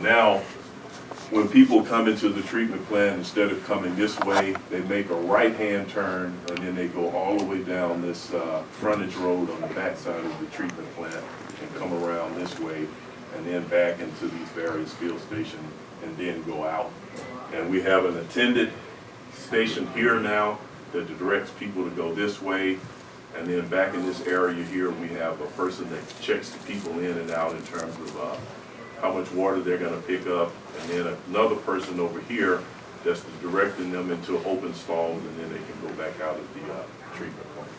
now, when people come into the treatment plant, instead of coming this way, they make a right-hand turn, and then they go all the way down this frontage road on the backside of the treatment plant and come around this way, and then back into these various field stations, and then go out. And we have an attended station here now that directs people to go this way. And then back in this area here, we have a person that checks the people in and out in terms of how much water they're going to pick up. And then another person over here that's directing them into open stalls, and then they can go back out of the treatment plant.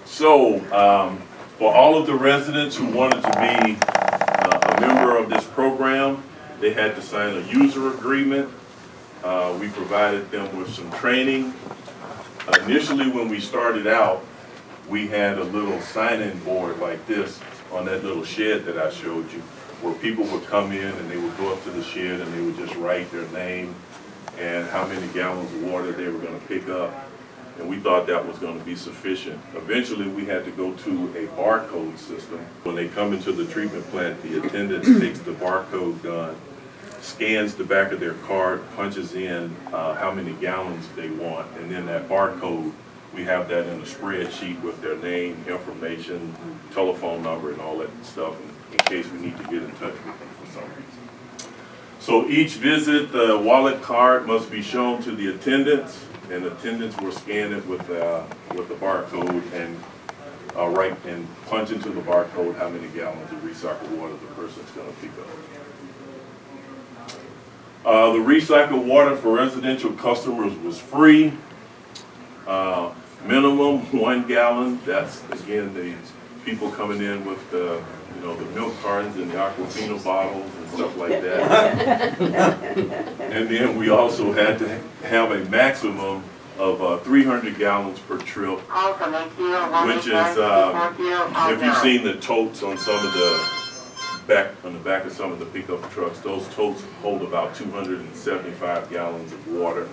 So for all of the residents who wanted to be a member of this program, they had to sign a user agreement. We provided them with some training. Initially, when we started out, we had a little sign-in board like this on that little shed that I showed you, where people would come in and they would go up to the shed and they would just write their name and how many gallons of water they were going to pick up. And we thought that was going to be sufficient. Eventually, we had to go to a barcode system. When they come into the treatment plant, the attendant takes the barcode gun, scans the back of their card, punches in how many gallons they want, and then that barcode, we have that in a spreadsheet with their name, information, telephone number, and all that stuff in case we need to get in touch with them for some reason. So each visit, the wallet card must be shown to the attendants, and attendants will scan it with the barcode and write and punch into the barcode how many gallons of recycled water the person's going to pick up. The recycled water for residential customers was free. Minimum 1 gallon. That's again the people coming in with the the milk cartons and the Aquafina bottles and stuff like that. And then we also had to have a maximum of 300 gallons per trip, which is if you've seen the totes on some of the back of some of the pickup trucks, those totes hold about 275 gallons of water.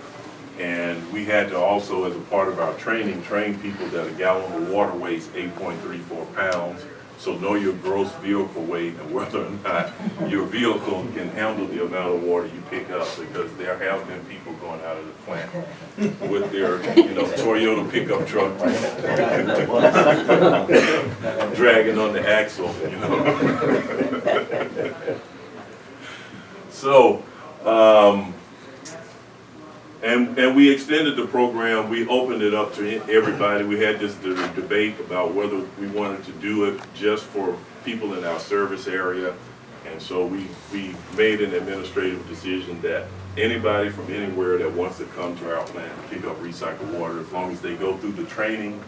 And we had to also, as a part of our training, train people that a gallon of water weighs 8.34 pounds. So know your gross vehicle weight and whether or not your vehicle can handle the amount of water you pick up, because there have been people going out of the plant with their Toyota pickup truck dragging on the axle, So, and we extended the program. We opened it up to everybody. We had this debate about whether we wanted to do it just for people in our service area. And so we made an administrative decision that anybody from anywhere that wants to come to our plant and pick up recycled water, as long as they go through the training,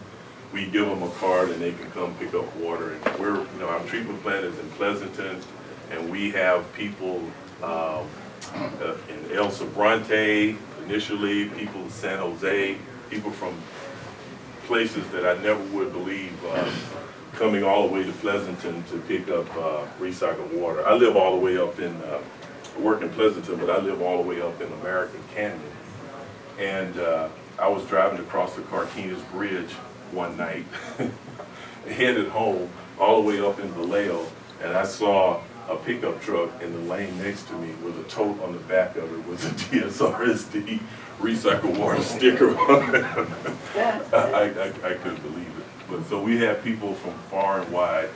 we give them a card and they can come pick up water. And we're, our treatment plant is in Pleasanton, and we have people in El Sobrante, initially, people in San Jose, people from places that I never would believe coming all the way to Pleasanton to pick up recycled water. I live all the way up in, I work in Pleasanton, but I live all the way up in American Canyon. And I was driving across the Carquinez Bridge one night, headed home, all the way up in Vallejo, and I saw a pickup truck in the lane next to me with a tote on the back of it with a DSRSD recycled water sticker on it. I couldn't believe it. But so we had people from far and wide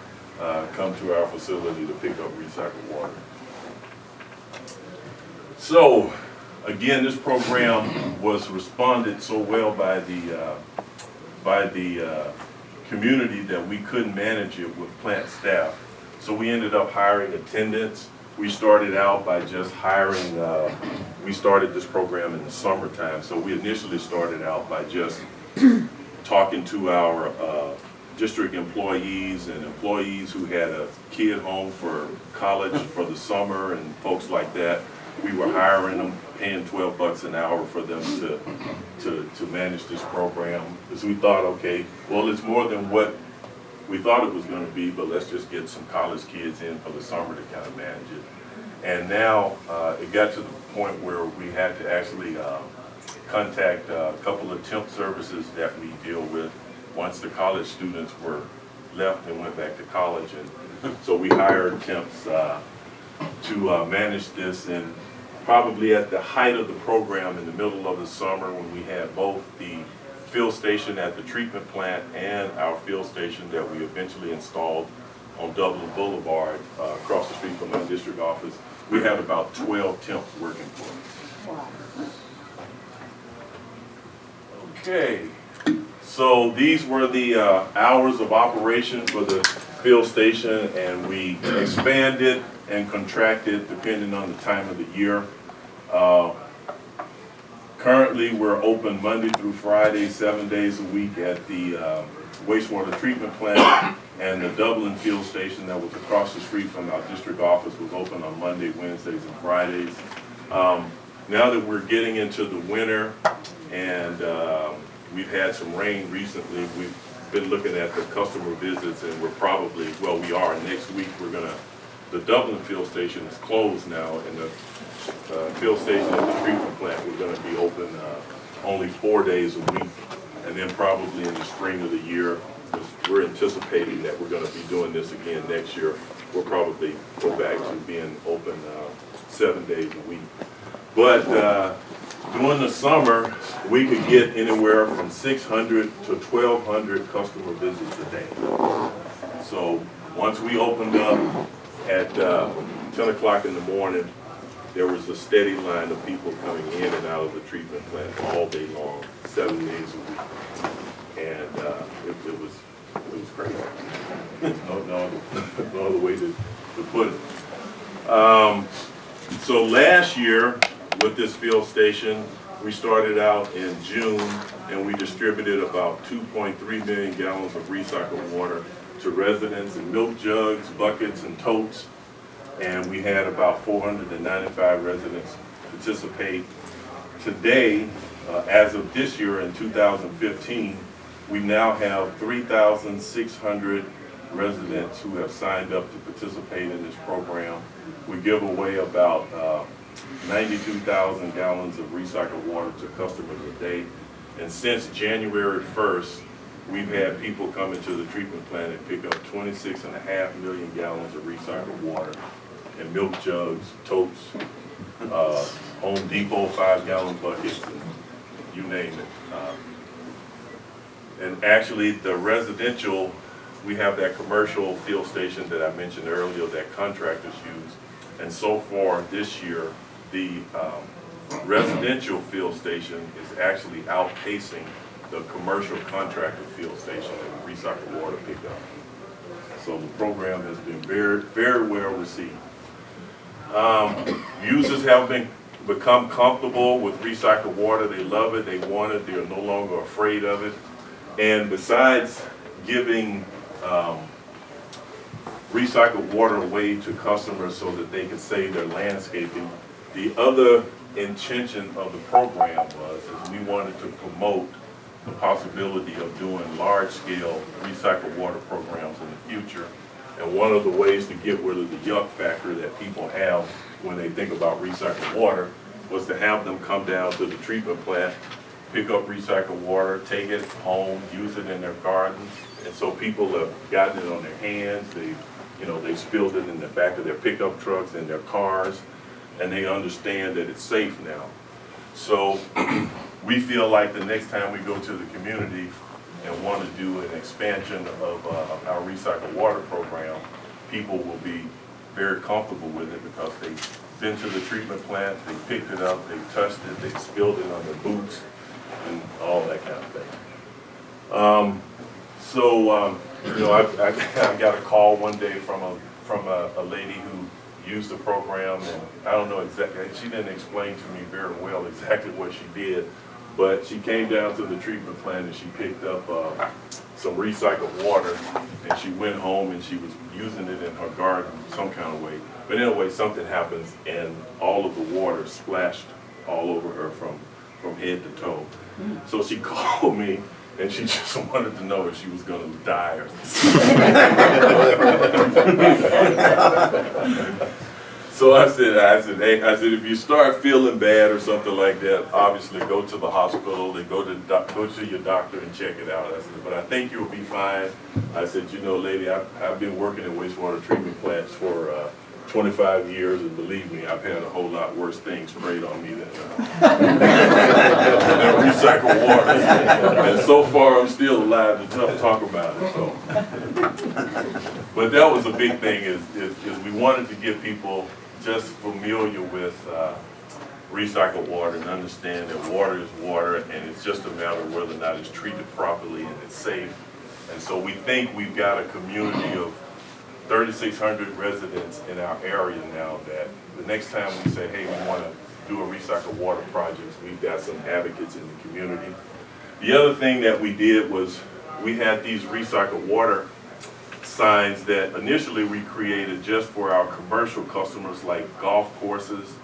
come to our facility to pick up recycled water. So again, this program was responded so well by the community that we couldn't manage it with plant staff. So we ended up hiring attendants. We started out by just hiring, we started this program in the summertime. So we initially started out by just talking to our district employees and employees who had a kid home for college for the summer and folks like that. We were hiring them, paying $12 an hour for them to manage this program. Because we thought, okay, well, it's more than what we thought it was going to be, but let's just get some college kids in for the summer to kind of manage it. And now it got to the point where we had to actually contact a couple of temp services that we deal with once the college students were left and went back to college. And so we hired temps to manage this, and probably at the height of the program in the middle of the summer when we had both the fill station at the treatment plant and our fill station that we eventually installed on Dublin Boulevard across the street from my district office, we had about 12 temps working for us. Wow. Okay, so these were the hours of operation for the fill station, and we expanded and contracted depending on the time of the year. Currently, we're open Monday through Friday, 7 days a week at the wastewater treatment plant, and the Dublin fill station that was across the street from our district office was open on Monday, Wednesdays, and Fridays. Now that we're getting into the winter and we've had some rain recently, we've been looking at the customer visits, and we're probably, well, we are, next week the Dublin fill station is closed now, and the fill station at the treatment plant, we're gonna be open only 4 days a week. And then probably in the spring of the year, we're anticipating that we're gonna be doing this again next year. We'll probably go back to being open 7 days a week. But during the summer, we could get anywhere from 600 to 1,200 customer visits a day. So once we opened up at 10 o'clock in the morning, there was a steady line of people coming in and out of the treatment plant all day long, 7 days a week. And it was crazy. no other way to put it. So last year with this fill station, we started out in June, and we distributed about 2.3 million gallons of recycled water to residents in milk jugs, buckets, and totes. And we had about 495 residents participate. Today, as of this year in 2015, we now have 3,600 residents who have signed up to participate in this program. We give away about 92,000 gallons of recycled water to customers a day. And since January 1st, we've had people come into the treatment plant and pick up 26.5 million gallons of recycled water in milk jugs, totes, Home Depot 5-gallon buckets, and you name it. And actually, the residential, we have that commercial fill station that I mentioned earlier that contractors use. And so far this year, the residential fill station is actually outpacing the commercial contractor fill station in recycled water pickup. So the program has been very, very well received. Users have become comfortable with recycled water. They love it, they want it, they're no longer afraid of it. And besides giving recycled water away to customers so that they could save their landscaping, the other intention of the program is we wanted to promote the possibility of doing large-scale recycled water programs in the future. And one of the ways to get rid of the yuck factor that people have when they think about recycled water was to have them come down to the treatment plant, pick up recycled water, take it home, use it in their gardens. And so people have gotten it on their hands. They spilled it in the back of their pickup trucks and their cars, and they understand that it's safe now. So we feel like the next time we go to the community and want to do an expansion of our recycled water program, people will be very comfortable with it because they've been to the treatment plant, they picked it up, they touched it, they spilled it on their boots, and all that kind of thing. I got a call one day from a lady who used the program, and I don't know exactly, she didn't explain to me very well exactly what she did, but she came down to the treatment plant and she picked up some recycled water, and she went home and she was using it in her garden some kind of way. But anyway, something happens and all of the water splashed all over her from head to toe. So she called me and she just wanted to know if she was going to die or something. So I said, if you start feeling bad or something like that, obviously go to the hospital and go to your doctor and check it out. I said, but I think you'll be fine. I said, lady, I've been working in wastewater treatment plants for 25 years, and believe me, I've had a whole lot worse things sprayed on me than than recycled water. And so far, I'm still alive to talk about it. So, but that was a big thing. Is we wanted to get people just familiar with recycled water and understand that water is water, and it's just a matter of whether or not it's treated properly and it's safe. And so we think we've got a community of 3,600 residents in our area now that the next time we say, hey, we want to do a recycled water project, we've got some advocates in the community. The other thing that we did was we had these recycled water signs that initially we created just for our commercial customers like golf courses,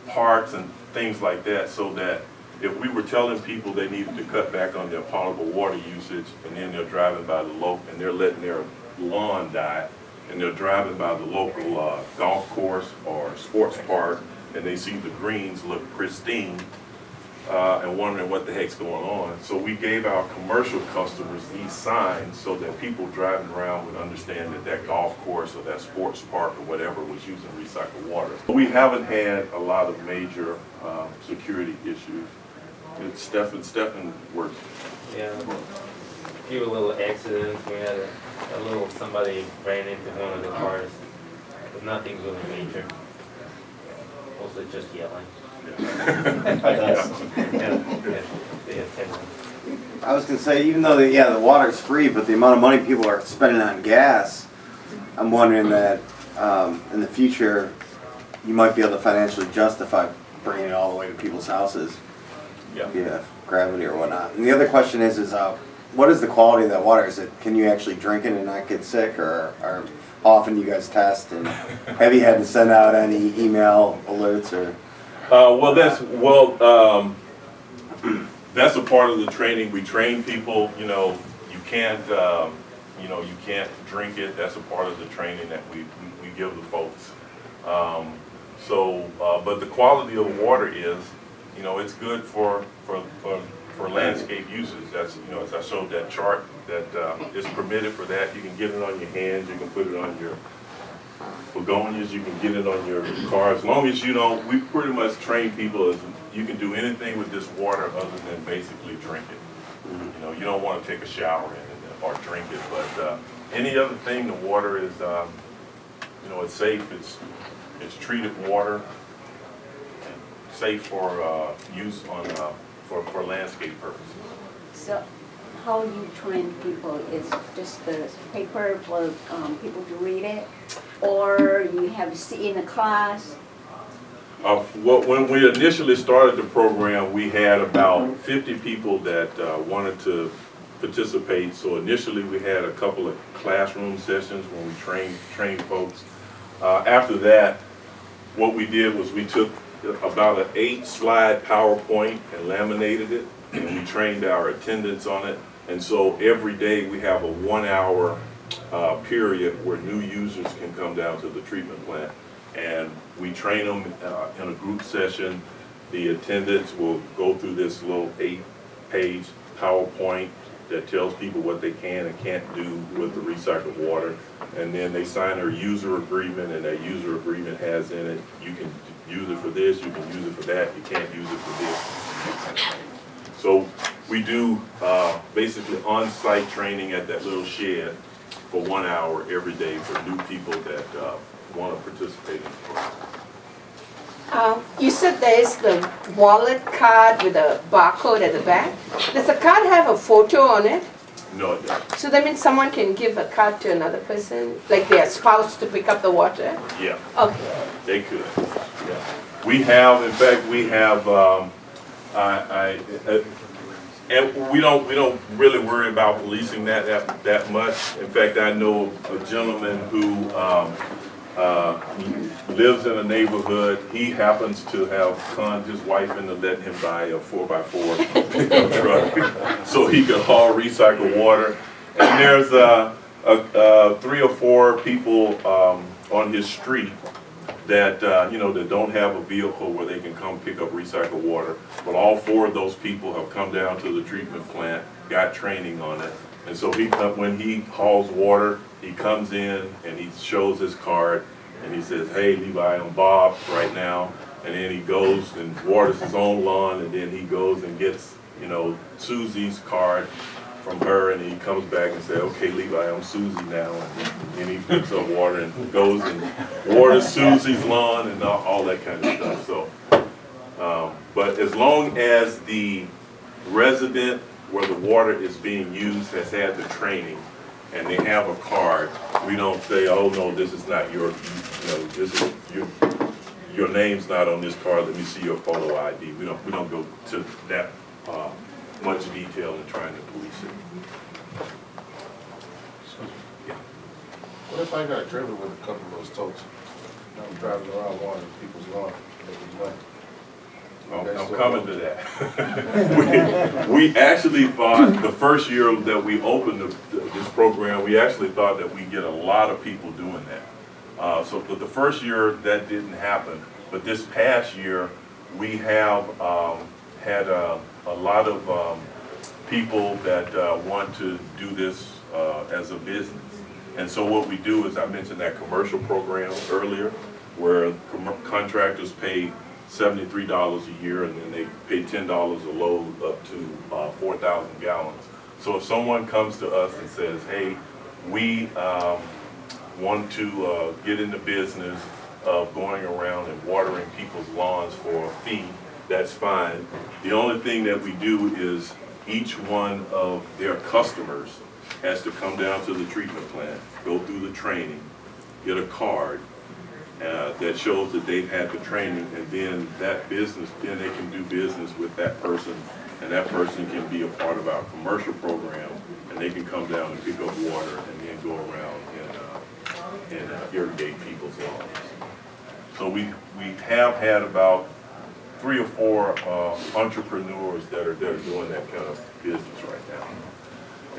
parks and things like that, so that if we were telling people they needed to cut back on their potable water usage, and then they're driving by the local and they're letting their lawn die, and they're driving by the local golf course or sports park, and they see the greens look pristine, and wondering what the heck's going on. So we gave our commercial customers these signs so that people driving around would understand that that golf course or that sports park or whatever was using recycled water. We haven't had a lot of major security issues. It's Stephen works. Yeah, a few little accidents. We had a little, somebody ran into one of the cars, but nothing really major. Mostly just yelling. I was going to say, even though the water's free, but the amount of money people are spending on gas, I'm wondering that in the future you might be able to financially justify bringing it all the way to people's houses. Yeah, gravity or whatnot. And the other question is what is the quality of that water? Is it, can you actually drink it and not get sick, or how often do you guys test? And have you had to send out any email alerts or? That's a part of the training. We train people. You can't drink it. That's a part of the training that we give the folks. But the quality of the water is, it's good for landscape uses. That's, as I showed that chart, that it's permitted for that. You can get it on your hands. You can put it on your begonias. You can get it on your car. As long as we pretty much train people as you can do anything with this water other than basically drink it. You don't want to take a shower in it or drink it, but any other thing, the water is, it's safe. It's treated water, safe for use for landscape purposes. So, how you train people is just the paper for people to read it, or you have to see in a class? When we initially started the program, we had about 50 people that wanted to participate. So initially we had a couple of classroom sessions when we trained folks. After that, what we did was we took about an 8-slide PowerPoint and laminated it, and we trained our attendants on it. And so every day we have a 1-hour period where new users can come down to the treatment plant. And we train them in a group session. The attendants will go through this little 8-page PowerPoint that tells people what they can and can't do with the recycled water. And then they sign their user agreement, and that user agreement has in it, you can use it for this, you can use it for that, you can't use it for this. So we do basically on-site training at that little shed for 1 hour every day for new people that want to participate in the program. You said there is the wallet card with a barcode at the back. Does the card have a photo on it? No, it doesn't. So that means someone can give a card to another person, like their spouse to pick up the water? Yeah. Okay. They could. Yeah. We have, in fact, and we don't really worry about policing that much. In fact, I know a gentleman who lives in a neighborhood. He happens to have conned his wife into letting him buy a 4x4 pickup truck so he could haul recycled water. And there's 3 or 4 people on his street that that don't have a vehicle where they can come pick up recycled water. But all 4 of those people have come down to the treatment plant, got training on it, and so when he hauls water, he comes in and he shows his card, and he says, hey, Levi, I'm Bob right now. And then he goes and waters his own lawn, and then he goes and gets, you know, Susie's card from her, and he comes back and says, okay, Levi, I'm Susie now. And then he picks up water and goes and waters Susie's lawn and all that kind of stuff. So, but as long as the resident where the water is being used has had the training and they have a card, we don't say, oh no, this is not your, you know, this is your name's not on this card. Let me see your photo ID. We don't go to that much detail in trying to police it. Yeah. What if I got a trailer with a couple of those totes? I'm driving around watering people's lawn every month. I'm coming to that. we actually thought the first year that we opened this program, we actually thought that we'd get a lot of people doing that. But the first year that didn't happen. But this past year, we have had a lot of people that want to do this as a business. And so what we do is, I mentioned that commercial program earlier, where contractors pay $73 a year, and then they pay $10 a load up to 4,000 gallons. So if someone comes to us and says, hey, we want to get in the business of going around and watering people's lawns for a fee, that's fine. The only thing that we do is each one of their customers has to come down to the treatment plant, go through the training, get a card that shows that they've had the training, and then that business, then they can do business with that person, and that person can be a part of our commercial program, and they can come down and pick up water and then go around and irrigate people's lawns. So we have had about 3 or 4 entrepreneurs that are doing that kind of business right now.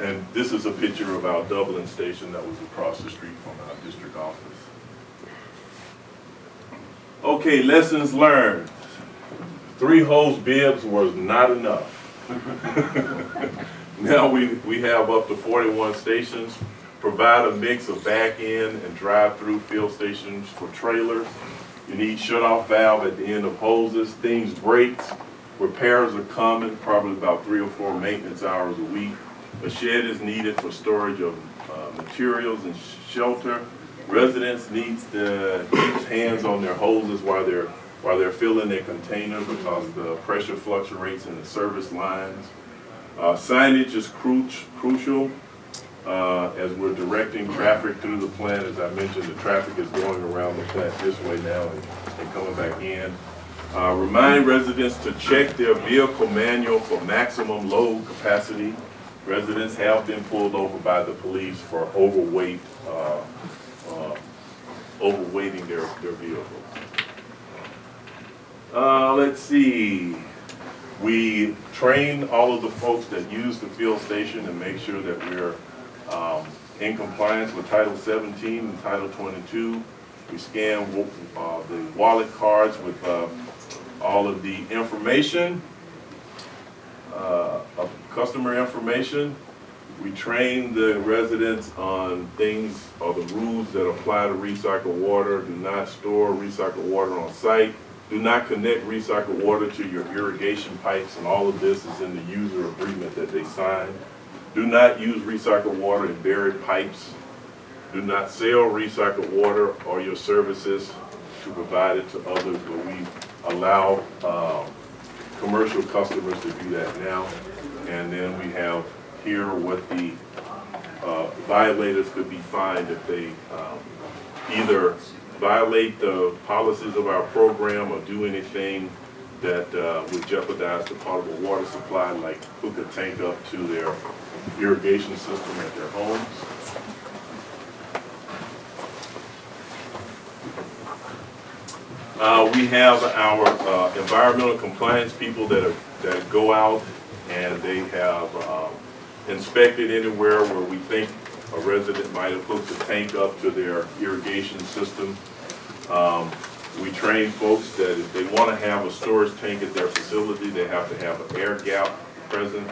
And this is a picture of our Dublin station that was across the street from our district office. Okay, lessons learned. 3 hose bibs was not enough. Now we have up to 41 stations. Provide a mix of back-end and drive-through fill stations for trailers. You need shut-off valve at the end of hoses. Things break. Repairs are common, probably about 3 or 4 maintenance hours a week. A shed is needed for storage of materials and shelter. Residents need to keep hands on their hoses while they're filling their container, because the pressure fluctuates in the service lines. Signage is crucial as we're directing traffic through the plant. As I mentioned, the traffic is going around the plant this way now and coming back in. Remind residents to check their vehicle manual for maximum load capacity. Residents have been pulled over by the police for overweighting their vehicles. Let's see. We train all of the folks that use the field station and make sure that we're in compliance with Title 17 and Title 22. We scan the wallet cards with all of the information, of customer information. We train the residents on things or the rules that apply to recycled water. Do not store recycled water on site. Do not connect recycled water to your irrigation pipes, and all of this is in the user agreement that they signed. Do not use recycled water in buried pipes. Do not sell recycled water or your services to provide it to others, but we allow commercial customers to do that now. And then we have here what the violators could be fined if they either violate the policies of our program or do anything that would jeopardize the potable water supply, like hook a tank up to their irrigation system at their homes. We have our environmental compliance people that go out and they have inspected anywhere where we think a resident might have hooked a tank up to their irrigation system. We train folks that if they want to have a storage tank at their facility, they have to have an air gap present.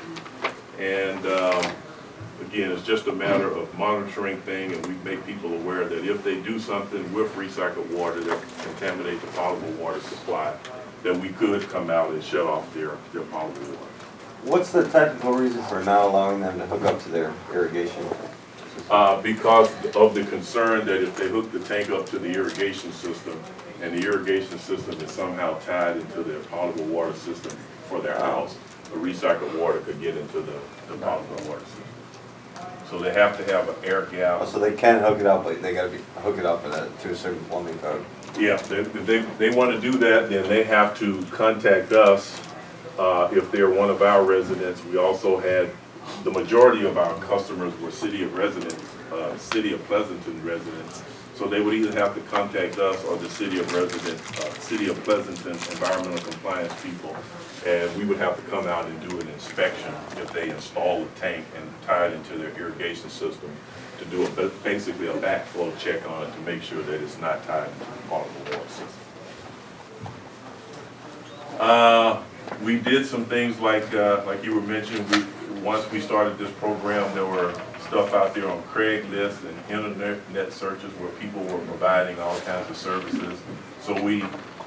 And again, it's just a matter of monitoring thing, and we make people aware that if they do something with recycled water that contaminate the potable water supply, that we could come out and shut off their potable water. What's the technical reason for not allowing them to hook up to their irrigation? Because of the concern that if they hook the tank up to the irrigation system, and the irrigation system is somehow tied into their potable water system for their house, the recycled water could get into the potable water system. So they have to have an air gap. Oh, so they can hook it up, but they gotta hook it up to a certain plumbing code. Yeah, if they want to do that, then they have to contact us if they're one of our residents. We also had, the majority of our customers were City of Pleasanton residents. So they would either have to contact us or the City of Pleasanton environmental compliance people. And we would have to come out and do an inspection if they install a tank and tie it into their irrigation system to do basically a backflow check on it to make sure that it's not tied into the potable water system. We did some things like you were mentioning. Once we started this program, there were stuff out there on Craigslist and internet searches where people were providing all kinds of services. So we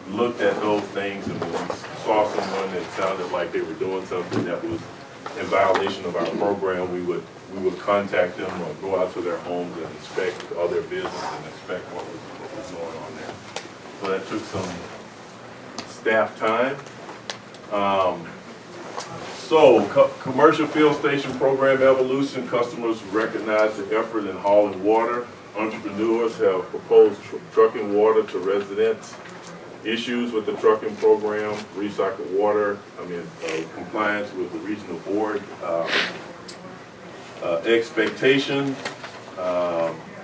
looked at those things, and when we saw someone that sounded like they were doing something that was in violation of our program, we would contact them or go out to their homes and inspect all their business and inspect what was going on there. So that took some staff time. Commercial field station program evolution. Customers recognize the effort in hauling water. Entrepreneurs have proposed trucking water to residents. Issues with the trucking program, recycled water, compliance with the regional board. Expectation,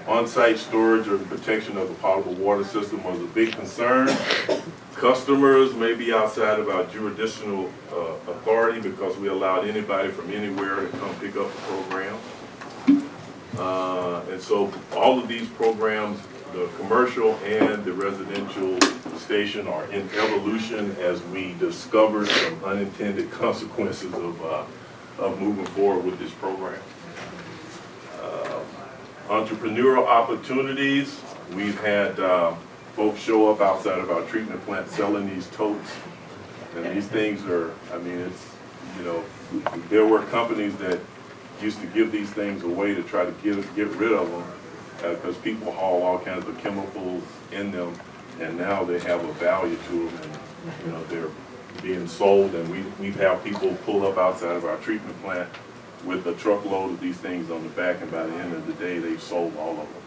on-site storage or protection of the potable water system was a big concern. Customers may be outside of our jurisdictional authority because we allowed anybody from anywhere to come pick up the program. And so all of these programs, the commercial and the residential station, are in evolution as we discover some unintended consequences of moving forward with this program. Entrepreneurial opportunities. We've had folks show up outside of our treatment plant selling these totes. And these things are, there were companies that used to give these things away to try to get rid of them because people haul all kinds of chemicals in them, and now they have a value to them, and they're being sold. And we've had people pull up outside of our treatment plant with a truckload of these things on the back, and by the end of the day, they've sold all of them.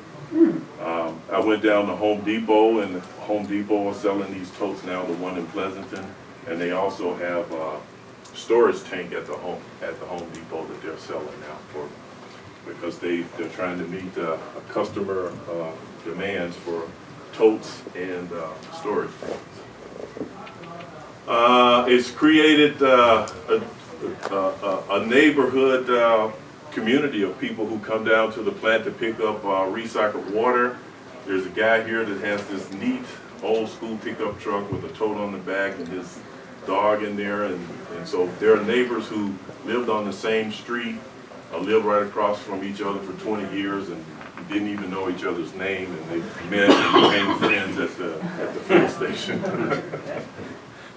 I went down to Home Depot, and Home Depot is selling these totes now, the one in Pleasanton, and they also have a storage tank at the Home Depot that they're selling now because they're trying to meet customer demands for totes and storage tanks. It's created a neighborhood community of people who come down to the plant to pick up recycled water. There's a guy here that has this neat old school pickup truck with a tote on the back and his dog in there, and so there are neighbors who lived on the same street, lived right across from each other for 20 years and didn't even know each other's name, and they met and became friends at the fuel station.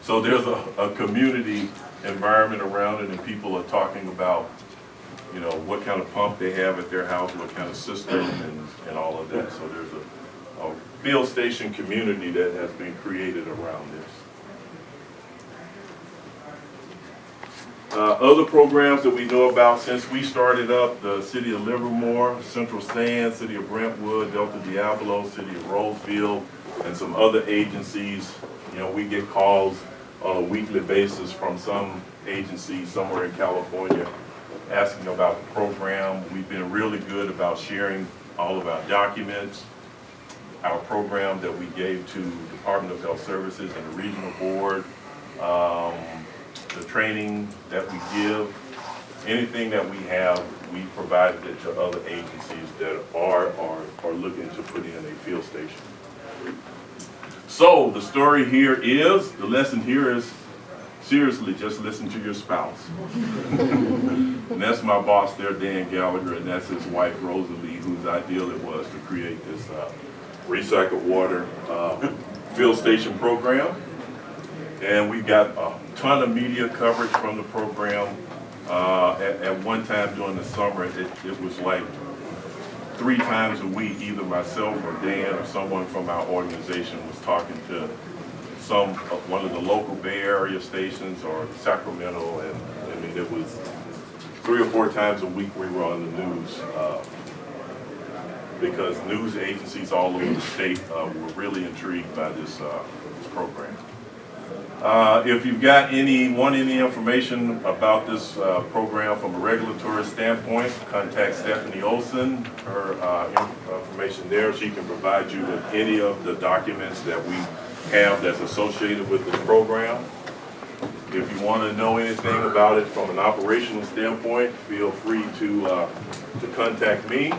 So there's a community environment around it, and people are talking about what kind of pump they have at their house, what kind of system, and all of that. So there's a field station community that has been created around this. Other programs that we know about since we started up: the City of Livermore, Central Stand, City of Brentwood, Delta Diablo, City of Rosefield, and some other agencies. We get calls on a weekly basis from some agency somewhere in California asking about the program. We've been really good about sharing all of our documents, our program that we gave to Department of Health Services and the Regional Board, the training that we give, anything that we have, we provided it to other agencies that are looking to put in a field station. So the story here is, the lesson here is, seriously, just listen to your spouse. And that's my boss there, Dan Gallagher, and that's his wife, Rosalie, whose ideal it was to create this recycled water fill station program. And we got a ton of media coverage from the program. At one time during the summer, it was like 3 times a week, either myself or Dan or someone from our organization was talking to one of the local Bay Area stations or Sacramento, and I mean, it was 3 or 4 times a week we were on the news because news agencies all over the state were really intrigued by this program. If you've got any information about this program from a regulatory standpoint, contact Stephanie Olson. Her information there, she can provide you with any of the documents that we have that's associated with this program. If you want to know anything about it from an operational standpoint, feel free to contact me.